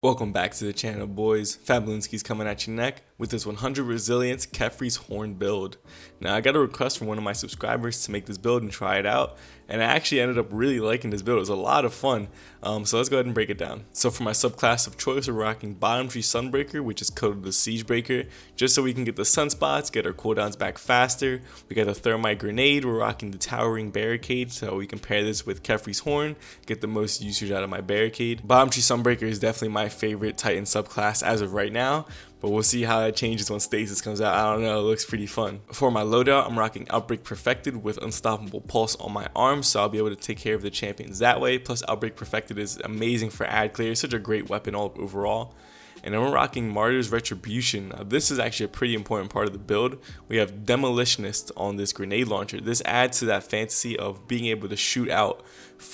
Welcome back to the channel, boys. Fablinski's coming at your neck with this 100 resilience KHEPRI'S horn build. Now, I got a request from one of my subscribers to make this build and try it out, and I actually ended up really liking this build. It was a lot of fun, so let's go ahead and break it down. So for my subclass of choice, we're rocking bottom tree sunbreaker, which is coded the siegebreaker, just so we can get the sunspots, get our cooldowns back faster. We got the thermite grenade, we're rocking the towering barricade, so we can pair this with KHEPRI'S horn, get the most usage out of my barricade. Bottom tree sunbreaker is definitely my favorite Titan subclass as of right now, but we'll see how that changes when Stasis comes out. I don't know, it looks pretty fun. For my loadout, I'm rocking Outbreak Perfected with Unstoppable Pulse on my arms, so I'll be able to take care of the champions that way. Plus, Outbreak Perfected is amazing for ad clear, such a great weapon overall. And then we're rocking Martyr's Retribution. Now, this is actually a pretty important part of the build. We have Demolitionist on this grenade launcher. This adds to that fantasy of being able to shoot out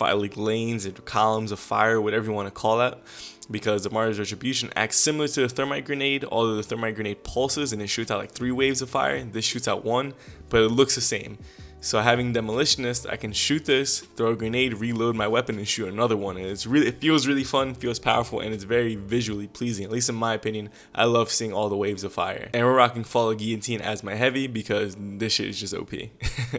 like lanes and columns of fire, whatever you want to call that, because the Martyr's Retribution acts similar to the thermite grenade, although the thermite grenade pulses and it shoots out like 3 waves of fire. This shoots out 1, but it looks the same. So having Demolitionist, I can shoot this, throw a grenade, reload my weapon, and shoot another one. And it feels really fun, feels powerful, and it's very visually pleasing. At least in my opinion, I love seeing all the waves of fire. And we're rocking Fall of Guillotine as my heavy because this shit is just OP.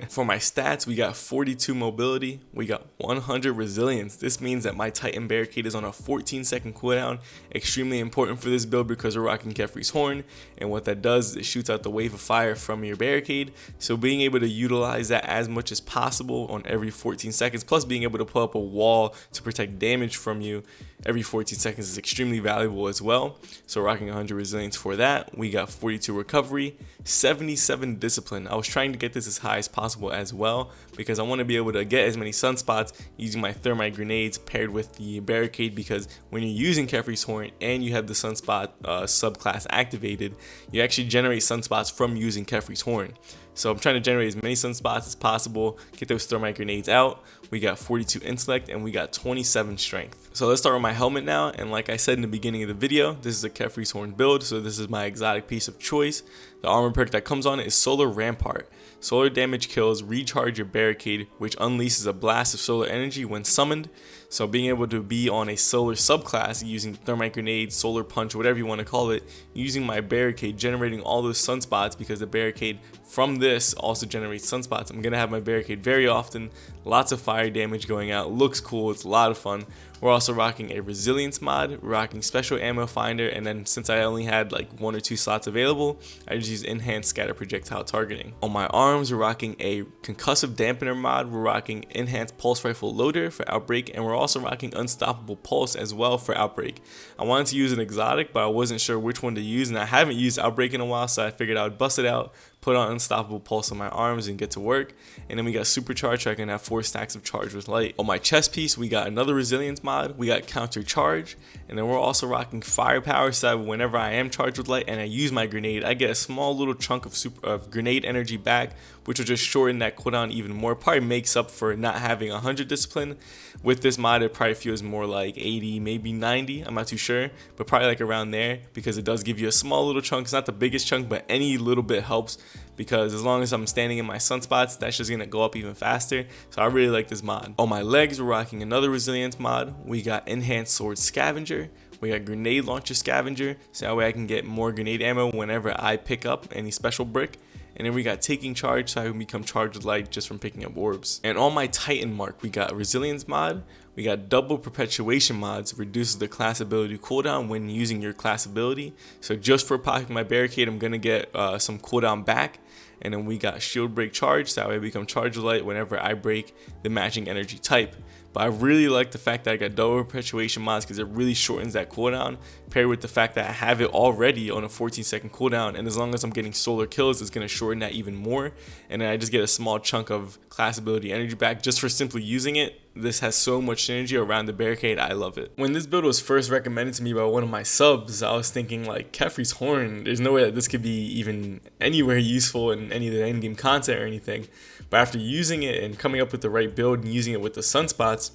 For my stats, we got 42 mobility, we got 100 resilience. This means that my Titan Barricade is on a 14-second cooldown. Extremely important for this build because we're rocking KHEPRI'S horn, and what that does is it shoots out the wave of fire from your barricade. So being able to utilize that as much as possible on every 14 seconds, plus being able to pull up a wall to protect damage from you every 14 seconds is extremely valuable as well. So rocking 100 resilience for that. We got 42 recovery, 77 discipline. I was trying to get this as high as possible as well because I want to be able to get as many sunspots using my thermite grenades paired with the barricade, because when you're using KHEPRI'S horn and you have the sunspot subclass activated, you actually generate sunspots from using KHEPRI'S horn. So I'm trying to generate as many sunspots as possible, get those thermite grenades out. We got 42 intellect and we got 27 strength. So let's start with my helmet now, and like I said in the beginning of the video, this is a KHEPRI'S horn build, so this is my exotic piece of choice. The armor perk that comes on it is Solar Rampart. Solar damage kills recharge your barricade, which unleashes a blast of solar energy when summoned. So being able to be on a solar subclass using thermite grenade, solar punch, whatever you want to call it, using my barricade, generating all those sunspots, because the barricade from this also generates sunspots. I'm gonna have my barricade very often, lots of fire damage going out, looks cool, it's a lot of fun. We're also rocking a resilience mod, we're rocking special ammo finder, and then since I only had like 1 or 2 slots available, I just used enhanced scatter projectile targeting. On my arms, we're rocking a concussive dampener mod, we're rocking enhanced pulse rifle loader for outbreak, and we're also rocking unstoppable pulse as well for outbreak. I wanted to use an exotic, but I wasn't sure which one to use, and I haven't used outbreak in a while, so I figured I would bust it out, put on unstoppable pulse on my arms, and get to work. And then we got Supercharger, so I can have 4 stacks of charge with light. On my chest piece, we got another resilience mod, we got counter charge, and then we're also rocking firepower, so that whenever I am charged with light and I use my grenade, I get a small little chunk of grenade energy back, which will just shorten that cooldown even more. Probably makes up for not having 100 discipline. With this mod, it probably feels more like 80, maybe 90, I'm not too sure, but probably like around there, because it does give you a small little chunk. It's not the biggest chunk, but any little bit helps, because as long as I'm standing in my sunspots, that's just gonna go up even faster. So I really like this mod. On my legs, we're rocking another resilience mod. We got enhanced sword scavenger, we got grenade launcher scavenger, so that way I can get more grenade ammo whenever I pick up any special brick. And then we got taking charge, so I can become charged with light just from picking up orbs. And on my Titan mark, we got resilience mod, we got double perpetuation mods, reduces the class ability cooldown when using your class ability. So just for popping my barricade, I'm gonna get some cooldown back. And then we got shield break charge, so that way I become charged with light whenever I break the matching energy type. But I really like the fact that I got double perpetuation mods because it really shortens that cooldown, paired with the fact that I have it already on a 14-second cooldown, and as long as I'm getting solar kills, it's going to shorten that even more. And then I just get a small chunk of class ability energy back just for simply using it. This has so much synergy around the barricade, I love it. When this build was first recommended to me by one of my subs, I was thinking like, KHEPRI'S horn, there's no way that this could be even anywhere useful in any of the endgame content or anything. But after using it and coming up with the right build and using it with the sunspots,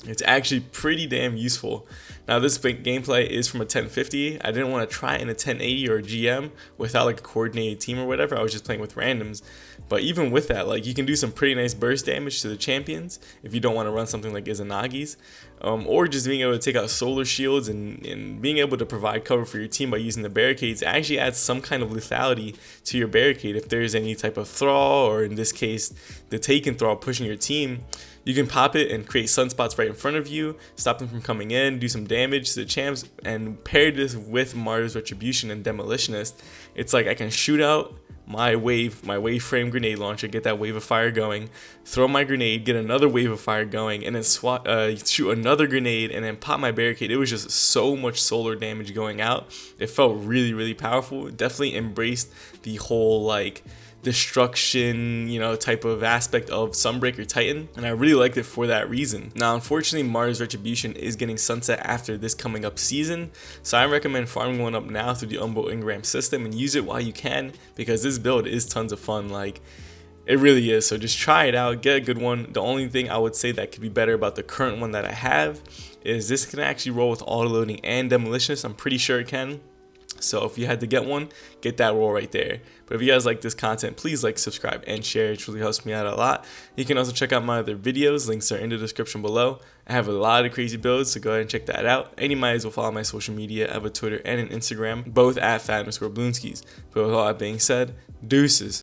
It's actually pretty damn useful. Now this big gameplay is from a 1050. I didn't want to try it in a 1080 or a GM without like a coordinated team or whatever. I was just playing with randoms. But even with that, like you can do some pretty nice burst damage to the champions if you don't want to run something like Izanagi's. Or just being able to take out solar shields and being able to provide cover for your team by using the barricades actually adds some kind of lethality to your barricade. If there's any type of thrall, or in this case the taken thrall pushing your team, you can pop it and create sunspots right in front of you, stop them from coming in, do some damage to the champs, and pair this with Mars Retribution and Demolitionist. It's like I can shoot out my wave frame grenade launcher, get that wave of fire going, throw my grenade, get another wave of fire going, and then shoot another grenade and then pop my barricade. It was just so much solar damage going out. It felt really, really powerful. It definitely embraced the whole like destruction, you know, type of aspect of Sunbreaker Titan, and I really liked it for that reason. Now unfortunately Mars Retribution is getting sunset after this coming up season, so I recommend farming one up now through the Umbo Ingram system and use it while you can, because this build is tons of fun. Like, it really is. So just try it out, get a good one. The only thing I would say that could be better about the current one that I have is this can actually roll with auto loading and Demolitionist. I'm pretty sure it can. So if you had to get one, get that roll right there. But if you guys like this content, please like, subscribe, and share. It really helps me out a lot. You can also check out my other videos. Links are in the description below. I have a lot of crazy builds, so go ahead and check that out. And you might as well follow my social media. I have a Twitter and an Instagram, both at @fat_bloonskis. But with all that being said, deuces.